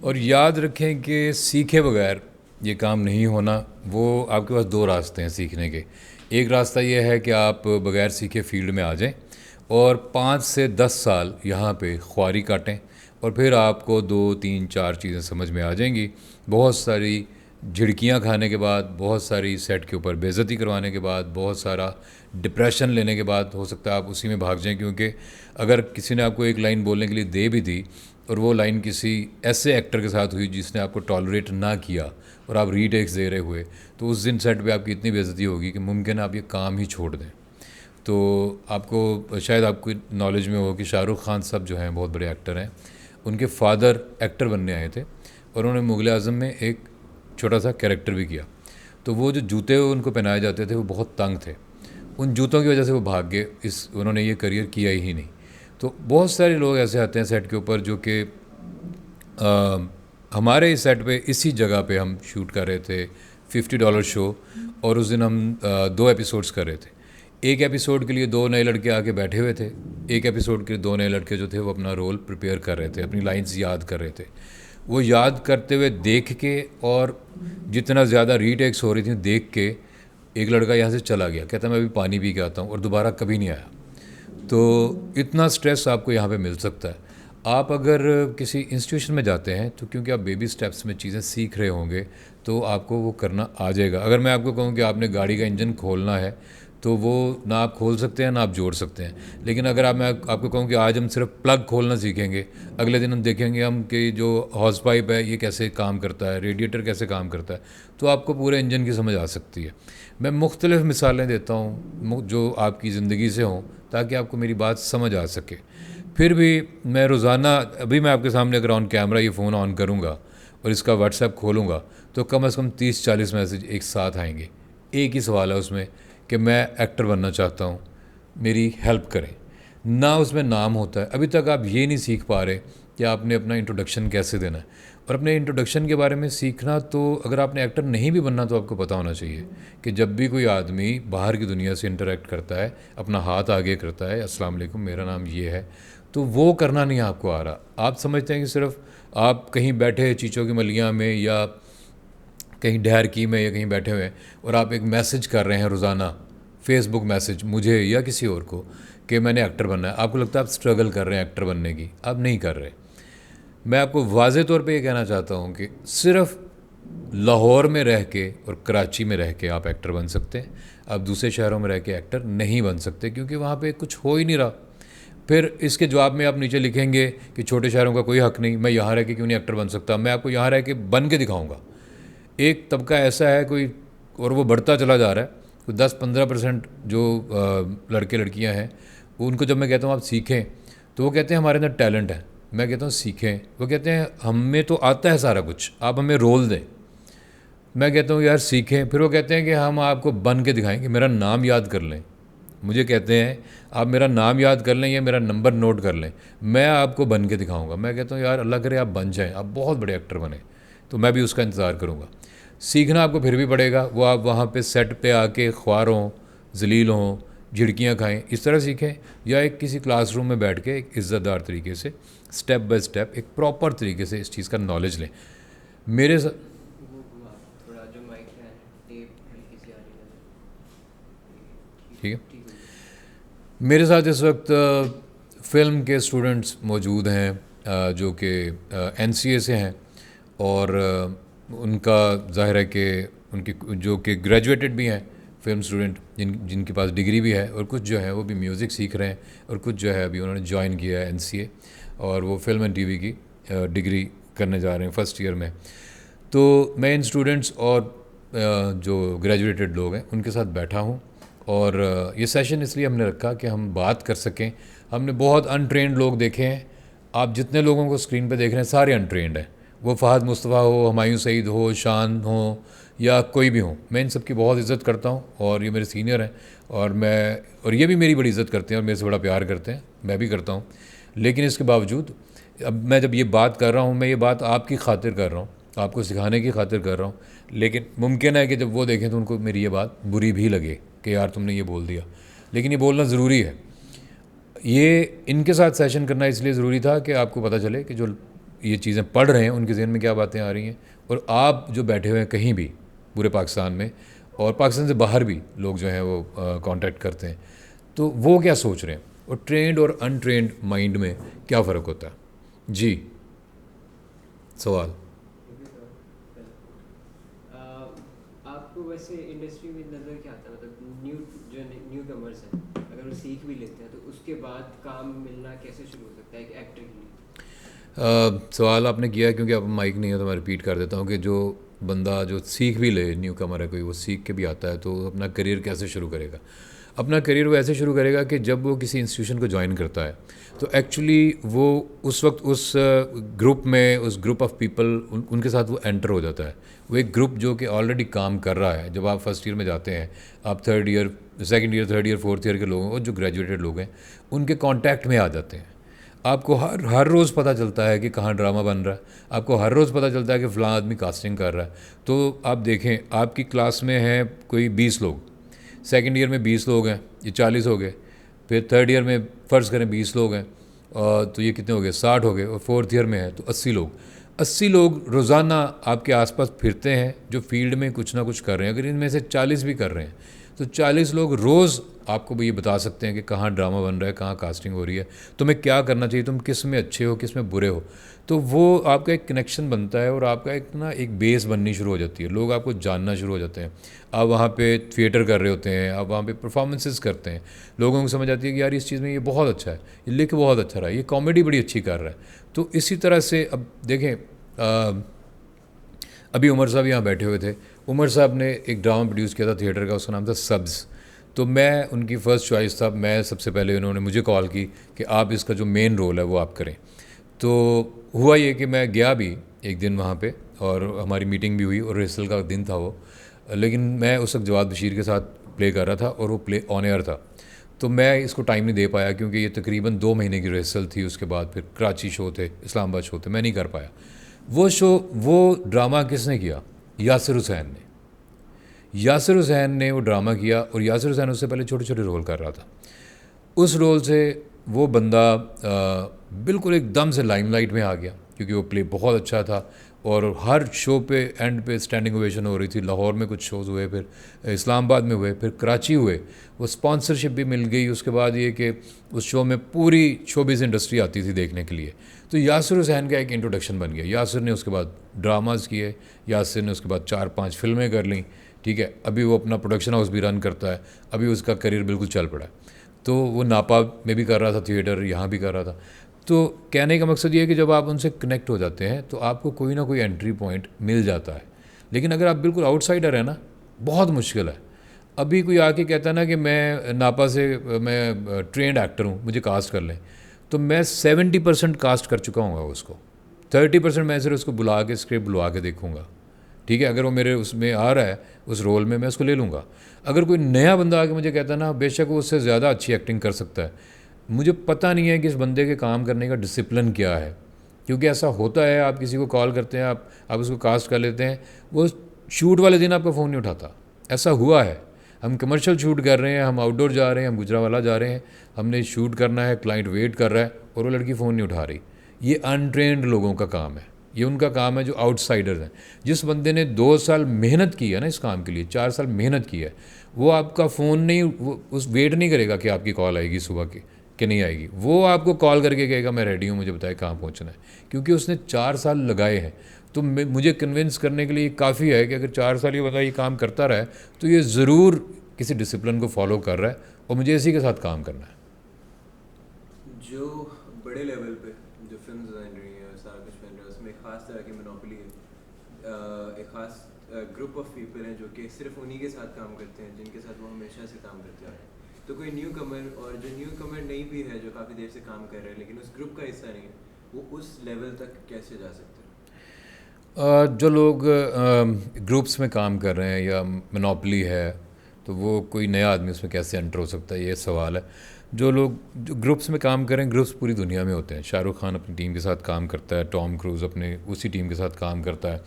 और याद रखें कि सीखे बगैर ये काम नहीं होना। वो आपके पास दो रास्ते हैं सीखने के। एक रास्ता ये है कि आप बगैर सीखे फील्ड में आ जाएं और 5 से 10 साल यहाँ पे ख्वारी काटें और फिर आपको 2 3 4 चीज़ें समझ में आ जाएंगी। बहुत सारी झिड़कियाँ खाने के बाद, बहुत सारी सेट के ऊपर बेइज्जती करवाने के बाद, बहुत सारा डिप्रेशन लेने के बाद हो सकता है आप उसी में भाग जाएं। क्योंकि अगर किसी ने आपको एक लाइन बोलने के लिए दे भी दी और वो लाइन किसी ऐसे एक्टर के साथ हुई जिसने आपको टॉलरेट ना किया और आप रीटेक्स दे रहे हुए, तो उस दिन सेट पे आपकी इतनी बेइज्जती होगी कि मुमकिन है आप ये काम ही छोड़ दें। तो आपको शायद आपको नॉलेज में हो कि शाहरुख खान साहब जो हैं बहुत बड़े एक्टर हैं, उनके फादर एक्टर बनने आए थे और उन्होंने मुग़ल आज़म में एक छोटा सा कैरेक्टर भी किया। तो वो जो जूते उनको पहनाए जाते थे वो बहुत तंग थे, उन जूतों की वजह से वो भाग गए, उन्होंने ये करियर किया ही नहीं। तो बहुत सारे लोग ऐसे आते हैं सेट के ऊपर जो कि हमारे इस सेट पे इसी जगह पे हम शूट कर रहे थे $50 शो, और उस दिन हम 2 एपिसोड्स कर रहे थे। एक एपिसोड के लिए 2 नए लड़के आके बैठे हुए थे, एक एपिसोड के लिए 2 नए लड़के जो थे वो अपना रोल प्रिपेयर कर रहे थे, अपनी लाइंस याद कर रहे थे। वो याद करते हुए देख के, और जितना ज़्यादा रीटेक्स हो रही थी देख के, एक लड़का यहाँ से चला गया, कहता मैं अभी पानी पी के आता हूँ, और दोबारा कभी नहीं आया। तो इतना स्ट्रेस आपको यहाँ पे मिल सकता है। आप अगर किसी इंस्टीट्यूशन में जाते हैं तो क्योंकि आप बेबी स्टेप्स में चीज़ें सीख रहे होंगे तो आपको वो करना आ जाएगा। अगर मैं आपको कहूँ कि आपने गाड़ी का इंजन खोलना है तो वो ना आप खोल सकते हैं ना आप जोड़ सकते हैं। लेकिन अगर मैं आपको कहूँ कि आज हम सिर्फ प्लग खोलना सीखेंगे, अगले दिन हम देखेंगे हम कि जो हॉर्स पाइप है ये कैसे काम करता है, रेडिएटर कैसे काम करता है, तो आपको पूरे इंजन की समझ आ सकती है। मैं मुख्तलिफ़ मिसालें देता हूँ जो आपकी ज़िंदगी से हों ताकि आपको मेरी बात समझ आ सके। फिर भी मैं रोज़ाना, अभी मैं आपके सामने अगर ऑन कैमरा ये फ़ोन ऑन करूँगा और इसका व्हाट्सएप खोलूँगा तो कम से कम 30-40 मैसेज एक साथ आएंगे। एक ही सवाल है उसमें कि मैं एक्टर बनना चाहता हूँ, मेरी हेल्प करें। ना उसमें नाम होता है। अभी तक आप ये नहीं सीख पा रहे कि आपने अपना इंट्रोडक्शन कैसे देना है। और अपने इंट्रोडक्शन के बारे में सीखना, तो अगर आपने एक्टर नहीं भी बनना तो आपको पता होना चाहिए कि जब भी कोई आदमी बाहर की दुनिया से इंटरेक्ट करता है, अपना हाथ आगे करता है, अस्सलाम वालेकुम मेरा नाम ये है, तो वो करना नहीं आपको आ रहा। आप समझते हैं कि सिर्फ आप कहीं बैठे चीचों की मलियाँ में या कहीं डहर की में या कहीं बैठे हुए हैं और आप एक मैसेज कर रहे हैं रोज़ाना, फेसबुक मैसेज मुझे या किसी और को कि मैंने एक्टर बनना है। आपको लगता है आप स्ट्रगल कर रहे हैं एक्टर बनने की, आप नहीं कर रहे। मैं आपको वाज़े तौर पे ये कहना चाहता हूँ कि सिर्फ लाहौर में रह के और कराची में रह के आप एक्टर बन सकते हैं। आप दूसरे शहरों में रह के एक्टर नहीं बन सकते क्योंकि वहाँ पे कुछ हो ही नहीं रहा। फिर इसके जवाब में आप नीचे लिखेंगे कि छोटे शहरों का कोई हक़ नहीं, मैं यहाँ रह के क्यों नहीं एक्टर बन सकता। मैं आपको यहाँ रह के बन के दिखाऊँगा। एक तबका ऐसा है कोई, और वो बढ़ता चला जा रहा है, कोई 10-15% जो लड़के लड़कियाँ हैं, उनको जब मैं कहता हूँ आप सीखें तो वो कहते हैं हमारे अंदर टैलेंट है। मैं कहता हूँ सीखें, वो कहते हैं हमें तो आता है सारा कुछ, आप हमें रोल दें। मैं कहता हूँ यार सीखें, फिर वो कहते हैं कि हम आपको बन के दिखाएंगे, मेरा नाम याद कर लें। मुझे कहते हैं आप मेरा नाम याद कर लें या मेरा नंबर नोट कर लें, मैं आपको बन के दिखाऊंगा। मैं कहता हूँ यार अल्लाह करे आप बन जाएं, आप बहुत बड़े एक्टर बने, तो मैं भी उसका इंतज़ार करूँगा। सीखना आपको फिर भी पड़ेगा, वो आप वहाँ पे सेट पे आके ख्वार हों, जलील हों, झिड़कियाँ खाएं, इस तरह सीखें, या एक किसी क्लासरूम में बैठ के एक इज़्ज़तदार तरीके से स्टेप बाय स्टेप एक प्रॉपर तरीके से इस चीज़ का नॉलेज लें। मेरे ठीक है, मेरे साथ इस वक्त फ़िल्म के स्टूडेंट्स मौजूद हैं जो कि NCA से हैं, और उनका ज़ाहिर है कि उनकी जो कि ग्रेजुएटेड भी हैं फ़िल्म स्टूडेंट, जिनके पास डिग्री भी है, और कुछ जो है वो भी म्यूज़िक सीख रहे हैं, और कुछ जो है अभी उन्होंने ज्वाइन किया है NCA और वो फिल्म एंड TV की डिग्री करने जा रहे हैं फर्स्ट ईयर में। तो मैं इन स्टूडेंट्स और जो ग्रेजुएटेड लोग हैं उनके साथ बैठा हूँ, और ये सेशन इसलिए हमने रखा कि हम बात कर सकें। हमने बहुत अनट्रेंड लोग देखे हैं, आप जितने लोगों को स्क्रीन पे देख रहे हैं सारे अनट्रेंड हैं, वो फ़हद मुस्तफ़ा हो, हुमायूं सईद हो, शान हो या कोई भी हो। मैं इन सब की बहुत इज़्ज़त करता हूँ और ये मेरे सीनियर हैं, और ये भी मेरी बड़ी इज़्ज़त करते हैं और मेरे से बड़ा प्यार करते हैं, मैं भी करता हूँ। लेकिन इसके बावजूद अब मैं जब ये बात कर रहा हूँ, मैं ये बात आपकी खातिर कर रहा हूँ, आपको सिखाने की खातिर कर रहा हूँ। लेकिन मुमकिन है कि जब वो देखें तो उनको मेरी ये बात बुरी भी लगे कि यार तुमने ये बोल दिया, लेकिन ये बोलना ज़रूरी है। ये इनके साथ सेशन करना इसलिए ज़रूरी था कि आपको पता चले कि जो ये चीज़ें पढ़ रहे हैं उनके जहन में क्या बातें आ रही हैं, और आप जो बैठे हुए हैं कहीं भी पूरे पाकिस्तान में और पाकिस्तान से बाहर भी लोग जो हैं वो कांटेक्ट करते हैं, तो वो क्या सोच रहे हैं और ट्रेंड और अनट्रेंड माइंड में क्या फ़र्क होता है। जी सवाल। आपको वैसे इंडस्ट्री में नज़र क्या आता है, मतलब न्यू कमर्स हैं अगर वो सीख भी लेते हैं तो उसके बाद काम मिलना कैसे शुरू हो सकता है एक एक्टर के लिए? सवाल आपने किया है, क्योंकि अब माइक नहीं है तो मैं रिपीट कर देता हूँ कि जो बंदा जो सीख भी ले, न्यू कमर है कोई, वो सीख के भी आता है तो अपना करियर कैसे शुरू करेगा। अपना करियर वो ऐसे शुरू करेगा कि जब वो किसी इंस्टीट्यूशन को ज्वाइन करता है तो एक्चुअली वो उस वक्त उस ग्रुप में, उस ग्रुप ऑफ पीपल उनके साथ वो एंटर हो जाता है। वो एक ग्रुप जो कि ऑलरेडी काम कर रहा है। जब आप फर्स्ट ईयर में जाते हैं, आप third year, second year, third year, fourth year के लोगों और जो ग्रेजुएटेड लोग हैं उनके कांटेक्ट में आ जाते हैं। आपको हर रोज़ पता चलता है कि कहाँ ड्रामा बन रहा है, आपको हर रोज़ पता चलता है कि फ़लाँ आदमी कास्टिंग कर रहा है। तो आप देखें, आपकी क्लास में हैं कोई 20 लोग, सेकंड ईयर में 20 लोग हैं, ये 40 हो गए। फिर थर्ड ईयर में फ़र्ज़ करें 20 लोग हैं, और तो ये कितने हो गए, 60 हो गए। और फोर्थ ईयर में है तो 80 लोग। 80 लोग रोज़ाना आपके आसपास फिरते हैं जो फील्ड में कुछ ना कुछ कर रहे हैं। अगर इनमें से 40 भी कर रहे हैं तो 40 लोग रोज़ आपको भी ये बता सकते हैं कि कहाँ ड्रामा बन रहा है, कहाँ कास्टिंग हो रही है, तुम्हें क्या करना चाहिए, तुम किस में अच्छे हो, किस में बुरे हो। तो वो आपका एक कनेक्शन बनता है और आपका एक बेस बननी शुरू हो जाती है। लोग आपको जानना शुरू हो जाते हैं। आप वहाँ पे थिएटर कर रहे होते हैं, आप वहाँ पे परफॉर्मेंसेस करते हैं, लोगों को समझ आती है कि यार इस चीज़ में ये बहुत अच्छा है, ये लिख बहुत अच्छा रहा है, ये कॉमेडी बड़ी अच्छी कर रहा है। तो इसी तरह से अब देखें, अभी उमर साहब यहाँ बैठे हुए थे। उमर साहब ने एक ड्रामा प्रोड्यूस किया था थिएटर का, उसका नाम था सब्ज़। तो मैं उनकी फ़र्स्ट चॉइस था। मैं सबसे पहले उन्होंने मुझे कॉल की कि आप इसका जो मेन रोल है वो आप करें। तो हुआ ये कि मैं गया भी एक दिन वहाँ पे और हमारी मीटिंग भी हुई और रिहर्सल का दिन था वो। लेकिन मैं उस वक्त जवाद बशीर के साथ प्ले कर रहा था और वो प्ले ऑन एयर था, तो मैं इसको टाइम नहीं दे पाया क्योंकि ये तकरीबन 2 महीने की रिहर्सल थी। उसके बाद फिर कराची शो थे, इस्लामाबाद शो थे, मैं नहीं कर पाया वो शो। वो ड्रामा किसने किया? यासिर हुसैन ने। यासिर हुसैन ने वो ड्रामा किया और यासिर हुसैन उससे पहले छोटे छोटे रोल कर रहा था। उस रोल से वो बंदा बिल्कुल एकदम से लाइमलाइट में आ गया क्योंकि वो प्ले बहुत अच्छा था और हर शो पे एंड पे स्टैंडिंग ओवेशन हो रही थी। लाहौर में कुछ शोज़ हुए, फिर इस्लामाबाद में हुए, फिर कराची हुए। वो स्पॉन्सरशिप भी मिल गई। उसके बाद ये कि उस शो में पूरी शोबिज़ इंडस्ट्री आती थी देखने के लिए। तो यासिर हुसैन का एक इंट्रोडक्शन बन गया। यासिर ने उसके बाद ड्रामाज़ किए, यासिर ने उसके बाद 4-5 फिल्में कर लीं, ठीक है। अभी वो अपना प्रोडक्शन हाउस भी रन करता है। अभी उसका करियर बिल्कुल चल पड़ा है। तो वो नापा में भी कर रहा था थिएटर, यहाँ भी कर रहा था। तो कहने का मकसद ये है कि जब आप उनसे कनेक्ट हो जाते हैं तो आपको कोई ना कोई एंट्री पॉइंट मिल जाता है। लेकिन अगर आप बिल्कुल आउटसाइडर है ना, बहुत मुश्किल है। अभी कोई आके कहता है ना कि मैं नापा से, मैं ट्रेंड एक्टर हूँ, मुझे कास्ट कर लें, तो मैं 70% कास्ट कर चुका हूँ उसको। 30% मैं सिर्फ उसको बुला के, स्क्रिप्ट बुलवा के देखूँगा, ठीक है। अगर वो मेरे उसमें आ रहा है उस रोल में, मैं उसको ले लूँगा। अगर कोई नया बंदा आके मुझे कहता है ना, बेशक वो उससे ज़्यादा अच्छी एक्टिंग कर सकता है, मुझे पता नहीं है कि इस बंदे के काम करने का डिसिप्लिन क्या है। क्योंकि ऐसा होता है, आप किसी को कॉल करते हैं, आप उसको कास्ट कर लेते हैं, वो शूट वाले दिन आपका फ़ोन नहीं उठाता। ऐसा हुआ है। हम कमर्शियल शूट कर रहे हैं, हम आउटडोर जा रहे हैं, हम गुजरावाला जा रहे हैं, हमने शूट करना है, क्लाइंट वेट कर रहा है और वो लड़की फ़ोन नहीं उठा रही। ये अनट्रेंड लोगों का काम है, ये उनका काम है जो आउटसाइडर्स हैं। जिस बंदे ने 2 साल मेहनत की है ना इस काम के लिए, 4 साल मेहनत की है, वो आपका फ़ोन नहीं, वो उस वेट नहीं करेगा कि आपकी कॉल आएगी सुबह की कि नहीं आएगी। वो आपको कॉल करके कहेगा मैं रेडी हूँ, मुझे बताए कहाँ पहुँचना है, क्योंकि उसने 4 साल लगाए हैं। तो मुझे कन्विंस करने के लिए काफ़ी है कि अगर 4 साल ये बंदा ये काम करता रहा है तो ये ज़रूर किसी डिसिप्लिन को फॉलो कर रहा है और मुझे इसी के साथ काम करना है। जो बड़े लेवल पे जो फिल्म डिज़ाइनरी है, सारा कुछ बन रहा है, उसमें एक ख़ास तरह की मोनोपोली है। एक ख़ास ग्रुप ऑफ पीपल हैं जो कि सिर्फ उन्हीं के साथ काम करते हैं जिनके साथ वो हमेशा से काम करते हैं। तो कोई न्यू कमर, और जो न्यू कमर नहीं भी है, जो काफ़ी देर से काम कर रहे हैं लेकिन उस ग्रुप का हिस्सा नहीं है, वो उस लेवल तक कैसे जा सकते हैं? जो लोग ग्रुप्स में काम कर रहे हैं या मोनोपोली है, तो वो कोई नया आदमी उसमें कैसे एंटर हो सकता है, ये सवाल है। जो लोग जो ग्रुप्स में काम करें, ग्रुप्स पूरी दुनिया में होते हैं। शाहरुख खान अपनी टीम के साथ काम करता है, टॉम क्रूज़ अपने उसी टीम के साथ काम करता है,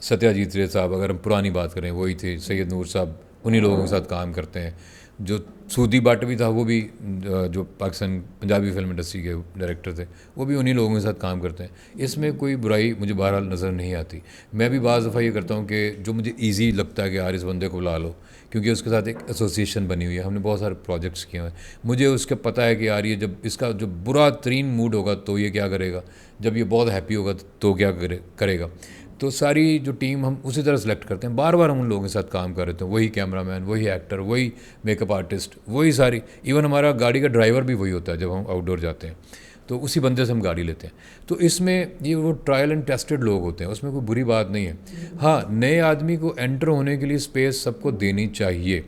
सत्याजीत रे साहब अगर हम पुरानी बात करें वही थे, सैयद नूर साहब उन्हीं लोगों के साथ काम करते हैं। जो सूदी भट्ट भी था वो भी जो पाकिस्तान पंजाबी फिल्म इंडस्ट्री के डायरेक्टर थे, वो भी उन्हीं लोगों के साथ काम करते हैं। इसमें कोई बुराई मुझे बहरहाल नज़र नहीं आती। मैं भी बाज़ दफ़ा ये करता हूँ कि जो मुझे ईजी लगता है कि यार इस बंदे को बुला लो, क्योंकि उसके साथ एक एसोसिएशन बनी हुई है, हमने बहुत सारे प्रोजेक्ट्स किए हुए हैं, मुझे उसका पता है कि यार ये जब इसका जो बुरा तरीन मूड होगा तो ये क्या करेगा, जब ये बहुत हैप्पी होगा तो क्या करेगा। तो सारी जो टीम हम उसी तरह सेलेक्ट करते हैं, बार बार हम उन लोगों के साथ काम कर रहे थे, वही कैमरामैन, वही एक्टर, वही मेकअप आर्टिस्ट, वही सारी, इवन हमारा गाड़ी का ड्राइवर भी वही होता है जब हम आउटडोर जाते हैं, तो उसी बंदे से हम गाड़ी लेते हैं। तो इसमें ये वो ट्रायल एंड टेस्टेड लोग होते हैं, उसमें कोई बुरी बात नहीं है। हाँ, नए आदमी को एंटर होने के लिए स्पेस सबको देनी चाहिए।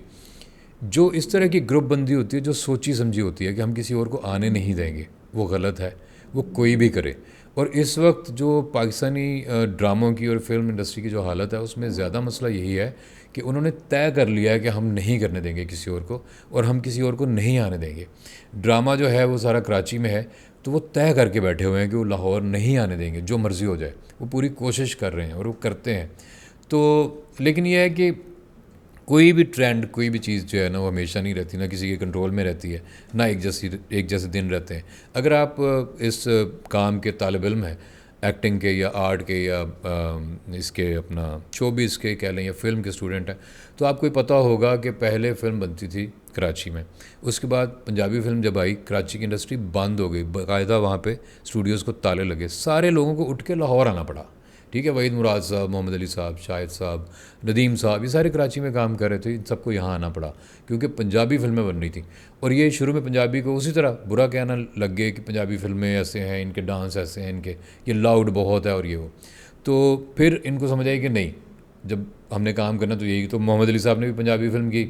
जो इस तरह की ग्रुप बंदी होती है जो सोची समझी होती है कि हम किसी और को आने नहीं देंगे, वो गलत है, वो कोई भी करे। और इस वक्त जो पाकिस्तानी ड्रामों की और फिल्म इंडस्ट्री की जो हालत है उसमें ज़्यादा मसला यही है कि उन्होंने तय कर लिया है कि हम नहीं करने देंगे किसी और को, और हम किसी और को नहीं आने देंगे। ड्रामा जो है वो सारा कराची में है, तो वो तय करके बैठे हुए हैं कि वो लाहौर नहीं आने देंगे, जो मर्ज़ी हो जाए। वो पूरी कोशिश कर रहे हैं और वो करते हैं। तो लेकिन ये है कि कोई भी ट्रेंड, कोई भी चीज़ जो है ना वो हमेशा नहीं रहती, ना किसी के कंट्रोल में रहती है, ना एक जैसे दिन रहते हैं। अगर आप इस काम के तालिब इल्म हैं, एक्टिंग के या आर्ट के या इसके अपना शोबिज़ के कह लें या फिल्म के स्टूडेंट हैं, तो आपको पता होगा कि पहले फ़िल्म बनती थी कराची में, उसके बाद पंजाबी फ़िल्म जब आई कराची की इंडस्ट्री बंद हो गई, बाकायदा वहाँ पे स्टूडियोज़ को ताले लगे, सारे लोगों को उठ के लाहौर आना पड़ा। ठीक है, वहीद मुराद साहब, मोहम्मद अली साहब, शाहिद साहब, नदीम साहब, ये सारे कराची में काम कर रहे थे, इन सबको यहाँ आना पड़ा क्योंकि पंजाबी फिल्में बन रही थी। और ये शुरू में पंजाबी को उसी तरह बुरा कहना लग गए कि पंजाबी फिल्में ऐसे हैं, इनके डांस ऐसे हैं, इनके ये लाउड बहुत है और ये वो। तो फिर इनको समझ आई कि नहीं, जब हमने काम करना तो यही। तो मोहम्मद अली साहब ने भी पंजाबी फिल्म की,